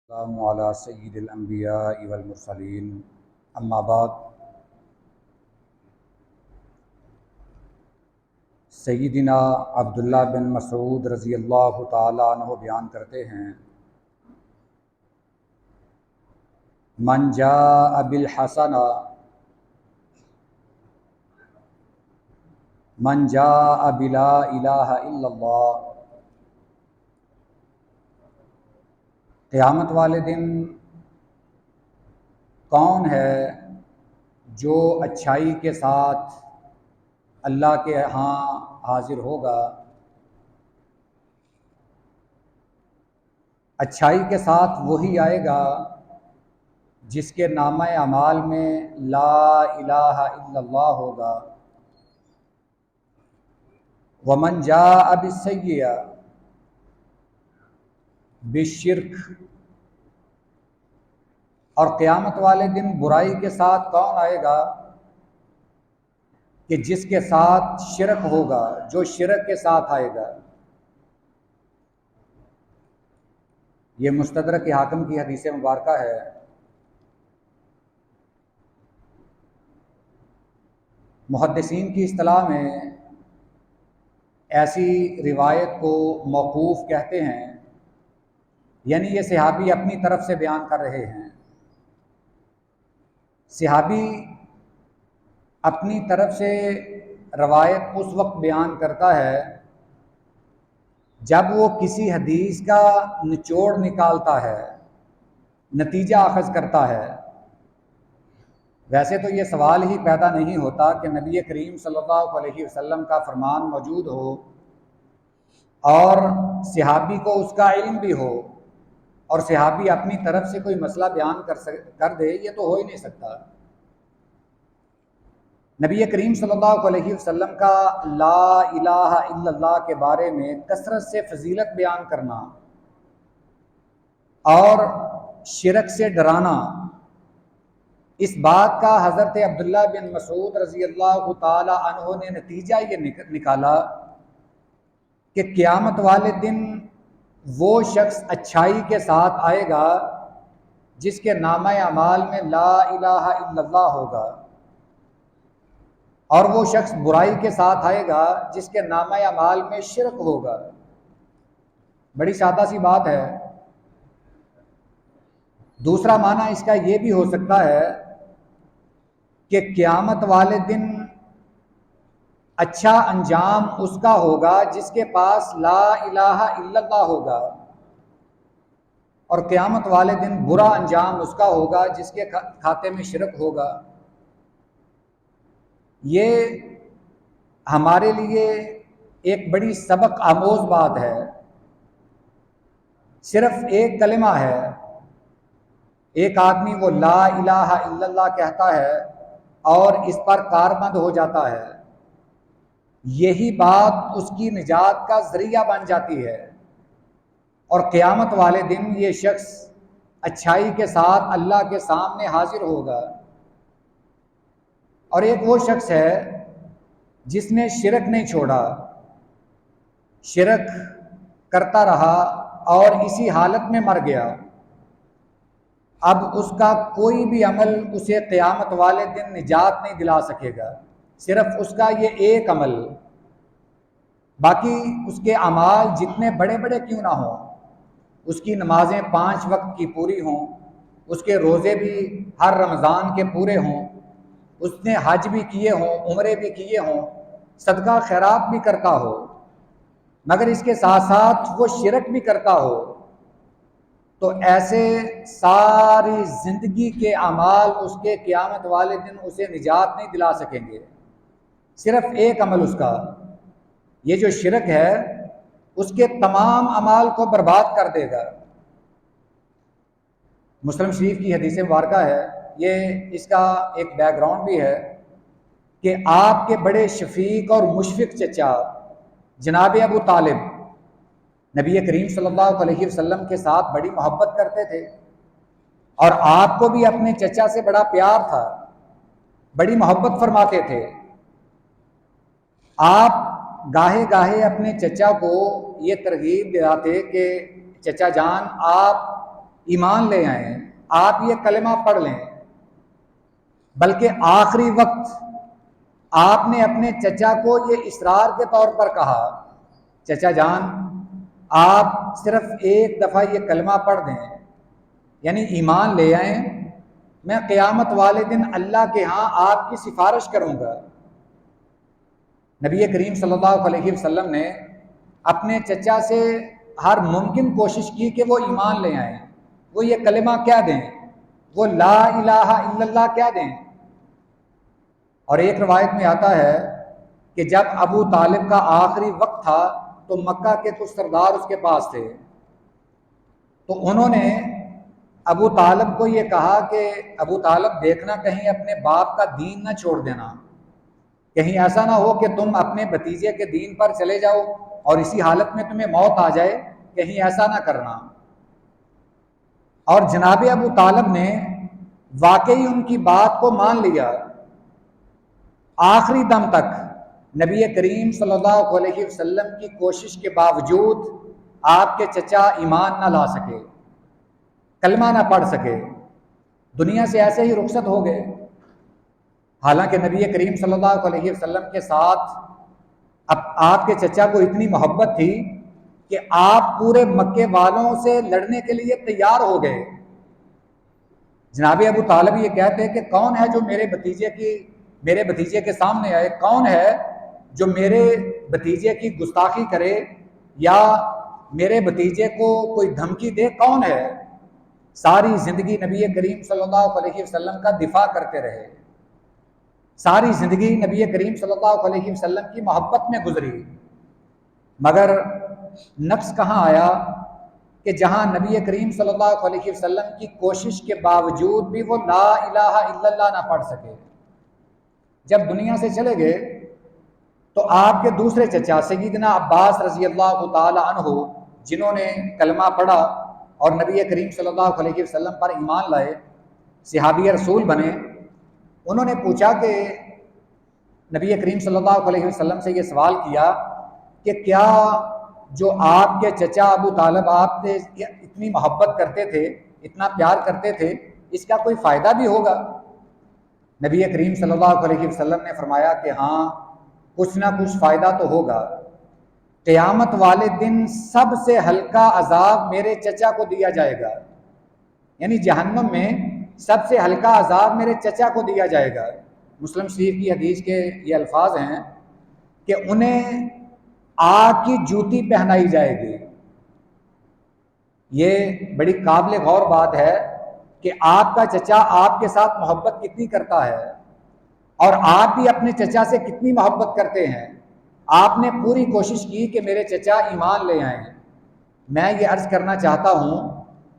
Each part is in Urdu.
السلام علی سید الانبیاء والمرسلین اما بعد۔ سیدنا عبداللہ بن مسعود رضی اللہ تعالیٰ عنہ بیان کرتے ہیں، من جاء بالحسنہ من جاء بلا الہ الا اللہ، قیامت والے دن کون ہے جو اچھائی کے ساتھ اللہ کے ہاں حاضر ہوگا؟ اچھائی کے ساتھ وہی آئے گا جس کے نامہ اعمال میں لا الہ الا اللہ ہوگا۔ ومن جاء بالسیئہ بالشرک، اور قیامت والے دن برائی کے ساتھ کون آئے گا کہ جس کے ساتھ شرک ہوگا، جو شرک کے ساتھ آئے گا۔ یہ مستدرک حاکم کی حدیث مبارکہ ہے۔ محدثین کی اصطلاح میں ایسی روایت کو موقوف کہتے ہیں، یعنی یہ صحابی اپنی طرف سے بیان کر رہے ہیں۔ صحابی اپنی طرف سے روایت اس وقت بیان کرتا ہے جب وہ کسی حدیث کا نچوڑ نکالتا ہے، نتیجہ اخذ کرتا ہے۔ ویسے تو یہ سوال ہی پیدا نہیں ہوتا کہ نبی کریم صلی اللہ علیہ وسلم کا فرمان موجود ہو اور صحابی کو اس کا علم بھی ہو اور صحابی اپنی طرف سے کوئی مسئلہ بیان کر دے، یہ تو ہو ہی نہیں سکتا۔ نبی کریم صلی اللہ علیہ وسلم کا لا الہ الا اللہ کے بارے میں کثرت سے فضیلت بیان کرنا اور شرک سے ڈرانا، اس بات کا حضرت عبداللہ بن مسعود رضی اللہ تعالی عنہ نے نتیجہ یہ نکالا کہ قیامت والے دن وہ شخص اچھائی کے ساتھ آئے گا جس کے نامہ اعمال میں لا الہ الا اللہ ہوگا، اور وہ شخص برائی کے ساتھ آئے گا جس کے نامہ اعمال میں شرک ہوگا۔ بڑی سادہ سی بات ہے۔ دوسرا معنی اس کا یہ بھی ہو سکتا ہے کہ قیامت والے دن اچھا انجام اس کا ہوگا جس کے پاس لا الہ الا اللہ ہوگا، اور قیامت والے دن برا انجام اس کا ہوگا جس کے کھاتے میں شرک ہوگا۔ یہ ہمارے لیے ایک بڑی سبق آموز بات ہے۔ صرف ایک کلمہ ہے، ایک آدمی وہ لا الہ الا اللہ کہتا ہے اور اس پر کاربند ہو جاتا ہے، یہی بات اس کی نجات کا ذریعہ بن جاتی ہے، اور قیامت والے دن یہ شخص اچھائی کے ساتھ اللہ کے سامنے حاضر ہوگا۔ اور ایک وہ شخص ہے جس نے شرک نہیں چھوڑا، شرک کرتا رہا اور اسی حالت میں مر گیا۔ اب اس کا کوئی بھی عمل اسے قیامت والے دن نجات نہیں دلا سکے گا، صرف اس کا یہ ایک عمل۔ باقی اس کے اعمال جتنے بڑے بڑے کیوں نہ ہوں، اس کی نمازیں 5 وقت کی پوری ہوں، اس کے روزے بھی ہر رمضان کے پورے ہوں، اس نے حج بھی کیے ہوں، عمرے بھی کیے ہوں، صدقہ خیرات بھی کرتا ہو، مگر اس کے ساتھ ساتھ وہ شرک بھی کرتا ہو، تو ایسے ساری زندگی کے اعمال اس کے قیامت والے دن اسے نجات نہیں دلا سکیں گے۔ صرف ایک عمل اس کا، یہ جو شرک ہے، اس کے تمام اعمال کو برباد کر دے گا۔ مسلم شریف کی حدیث مبارکہ ہے، یہ اس کا ایک بیک گراؤنڈ بھی ہے کہ آپ کے بڑے شفیق اور مشفق چچا جناب ابو طالب نبی کریم صلی اللہ علیہ وسلم کے ساتھ بڑی محبت کرتے تھے، اور آپ کو بھی اپنے چچا سے بڑا پیار تھا، بڑی محبت فرماتے تھے۔ آپ گاہے گاہے اپنے چچا کو یہ ترغیب دلاتے کہ چچا جان، آپ ایمان لے آئیں، آپ یہ کلمہ پڑھ لیں، بلکہ آخری وقت آپ نے اپنے چچا کو یہ اصرار کے طور پر کہا، چچا جان آپ صرف ایک دفعہ یہ کلمہ پڑھ دیں، یعنی ایمان لے آئیں، میں قیامت والے دن اللہ کے ہاں آپ کی سفارش کروں گا۔ نبی کریم صلی اللہ علیہ وسلم نے اپنے چچا سے ہر ممکن کوشش کی کہ وہ ایمان لے آئیں، وہ یہ کلمہ کیا دیں، وہ لا الہ الا اللہ کیا دیں۔ اور ایک روایت میں آتا ہے کہ جب ابو طالب کا آخری وقت تھا تو مکہ کے کچھ سردار اس کے پاس تھے، تو انہوں نے ابو طالب کو یہ کہا کہ ابو طالب دیکھنا کہیں اپنے باپ کا دین نہ چھوڑ دینا، کہیں ایسا نہ ہو کہ تم اپنے بھتیجے کے دین پر چلے جاؤ اور اسی حالت میں تمہیں موت آ جائے، کہیں ایسا نہ کرنا۔ اور جناب ابو طالب نے واقعی ان کی بات کو مان لیا، آخری دم تک نبی کریم صلی اللہ علیہ وسلم کی کوشش کے باوجود آپ کے چچا ایمان نہ لا سکے، کلمہ نہ پڑھ سکے، دنیا سے ایسے ہی رخصت ہو گئے۔ حالانکہ نبی کریم صلی اللہ علیہ وسلم کے ساتھ اب آپ کے چچا کو اتنی محبت تھی کہ آپ پورے مکے والوں سے لڑنے کے لیے تیار ہو گئے۔ جناب ابو طالب یہ کہتے ہیں کہ کون ہے جو میرے بھتیجے کے سامنے آئے، کون ہے جو میرے بھتیجے کی گستاخی کرے یا میرے بھتیجے کو کوئی دھمکی دے، کون ہے؟ ساری زندگی نبی کریم صلی اللہ علیہ وسلم کا دفاع کرتے رہے، ساری زندگی نبی کریم صلی اللہ علیہ وسلم کی محبت میں گزری، مگر نفس کہاں آیا کہ جہاں نبی کریم صلی اللہ علیہ وسلم کی کوشش کے باوجود بھی وہ لا الہ الا اللہ نہ پڑھ سکے۔ جب دنیا سے چلے گئے تو آپ کے دوسرے چچا سیدنا عباس رضی اللہ تعالی عنہ، جنہوں نے کلمہ پڑھا اور نبی کریم صلی اللہ علیہ وسلم پر ایمان لائے، صحابی رسول بنے، انہوں نے پوچھا کہ نبی کریم صلی اللہ علیہ وسلم سے یہ سوال کیا کہ کیا جو آپ کے چچا ابو طالب آپ سے اتنی محبت کرتے تھے، اتنا پیار کرتے تھے، اس کا کوئی فائدہ بھی ہوگا؟ نبی کریم صلی اللہ علیہ وسلم نے فرمایا کہ ہاں، کچھ نہ کچھ فائدہ تو ہوگا۔ قیامت والے دن سب سے ہلکا عذاب میرے چچا کو دیا جائے گا، یعنی جہنم میں سب سے ہلکا عذاب میرے چچا کو دیا جائے گا۔ مسلم شریف کی حدیث کے یہ الفاظ ہیں کہ انہیں آگ کی جوتی پہنائی جائے گی۔ یہ بڑی قابل غور بات ہے کہ آپ کا چچا آپ کے ساتھ محبت کتنی کرتا ہے اور آپ بھی اپنے چچا سے کتنی محبت کرتے ہیں۔ آپ نے پوری کوشش کی کہ میرے چچا ایمان لے آئیں۔ میں یہ عرض کرنا چاہتا ہوں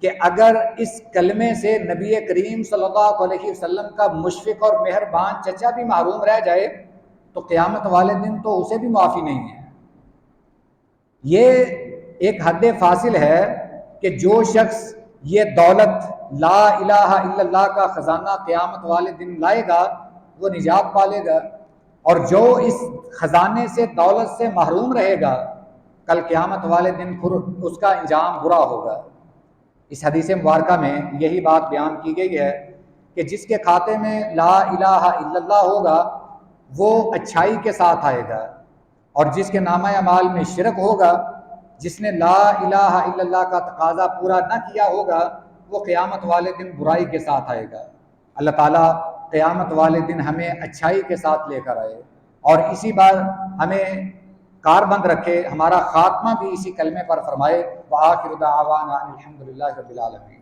کہ اگر اس کلمے سے نبی کریم صلی اللہ علیہ وسلم کا مشفق اور مہربان چچا بھی محروم رہ جائے تو قیامت والے دن تو اسے بھی معافی نہیں ہے۔ یہ ایک حد فاصل ہے کہ جو شخص یہ دولت لا الہ الا اللہ کا خزانہ قیامت والے دن لائے گا وہ نجات پالے گا، اور جو اس خزانے سے دولت سے محروم رہے گا کل قیامت والے دن اس کا انجام برا ہوگا۔ اس حدیث مبارکہ میں یہی بات بیان کی گئی ہے کہ جس کے کھاتے میں لا الہ الا اللہ ہوگا وہ اچھائی کے ساتھ آئے گا، اور جس کے نامہ اعمال میں شرک ہوگا، جس نے لا الہ الا اللہ کا تقاضا پورا نہ کیا ہوگا، وہ قیامت والے دن برائی کے ساتھ آئے گا۔ اللہ تعالیٰ قیامت والے دن ہمیں اچھائی کے ساتھ لے کر آئے اور اسی بار ہمیں کاربند رکھے، ہمارا خاتمہ بھی اسی کلمے پر فرمائے۔ وآخر دعوانا الحمد للہ رب العالمین۔